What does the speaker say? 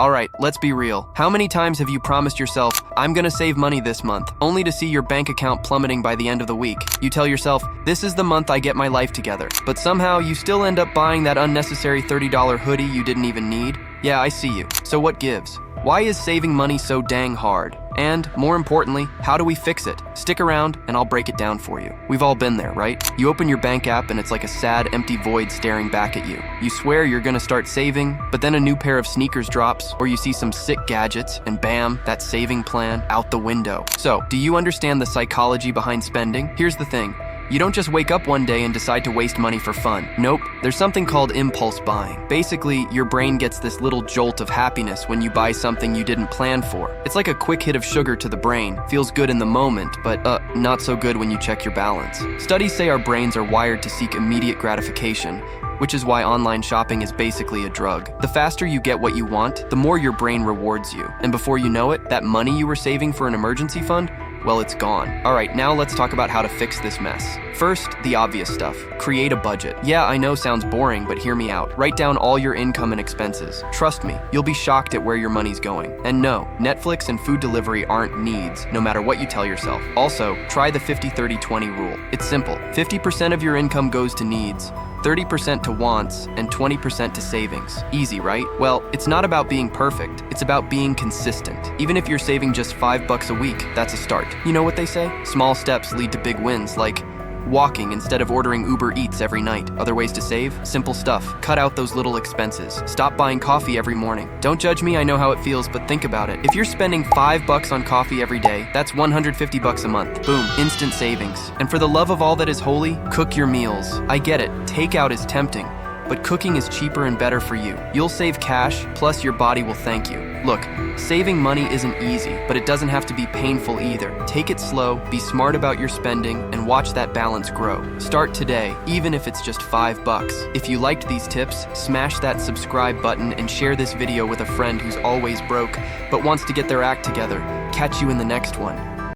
Alright, let's be real. How many times have you promised yourself, I'm gonna save money this month, only to see your bank account plummeting by the end of the week? You tell yourself, this is the month I get my life together. But somehow you still end up buying that unnecessary $30 hoodie you didn't even need? Yeah, I see you. So what gives? Why is saving money so dang hard? And, more importantly, how do we fix it? Stick around and I'll break it down for you. We've all been there, right? You open your bank app and it's like a sad, empty void staring back at you. You swear you're gonna start saving, but then a new pair of sneakers drops, or you see some sick gadgets, and bam, that saving plan out the window. So, do you understand the psychology behind spending? Here's the thing. You don't just wake up one day and decide to waste money for fun. Nope, there's something called impulse buying. Basically, your brain gets this little jolt of happiness when you buy something you didn't plan for. It's like a quick hit of sugar to the brain. Feels good in the moment, but not so good when you check your balance. Studies say our brains are wired to seek immediate gratification, which is why online shopping is basically a drug. The faster you get what you want, the more your brain rewards you. And before you know it, that money you were saving for an emergency fund, well, it's gone. Alright, now let's talk about how to fix this mess. First, the obvious stuff. Create a budget. Yeah, I know sounds boring, but hear me out. Write down all your income and expenses. Trust me, you'll be shocked at where your money's going. And no, Netflix and food delivery aren't needs, no matter what you tell yourself. Also, try the 50-30-20 rule. It's simple. 50% of your income goes to needs, 30% to wants, and 20% to savings. Easy, right? Well, it's not about being perfect. It's about being consistent. Even if you're saving just $5 a week, that's a start. You know what they say? Small steps lead to big wins, like walking instead of ordering Uber Eats every night. Other ways to save? Simple stuff. Cut out those little expenses. Stop buying coffee every morning. Don't judge me, I know how it feels, but think about it. If you're spending $5 on coffee every day, that's $150 a month. Boom, instant savings. And for the love of all that is holy, cook your meals. I get it, takeout is tempting, but cooking is cheaper and better for you. You'll save cash, plus your body will thank you. Look, saving money isn't easy, but it doesn't have to be painful either. Take it slow, be smart about your spending, and watch that balance grow. Start today, even if it's just $5. If you liked these tips, smash that subscribe button and share this video with a friend who's always broke, but wants to get their act together. Catch you in the next one.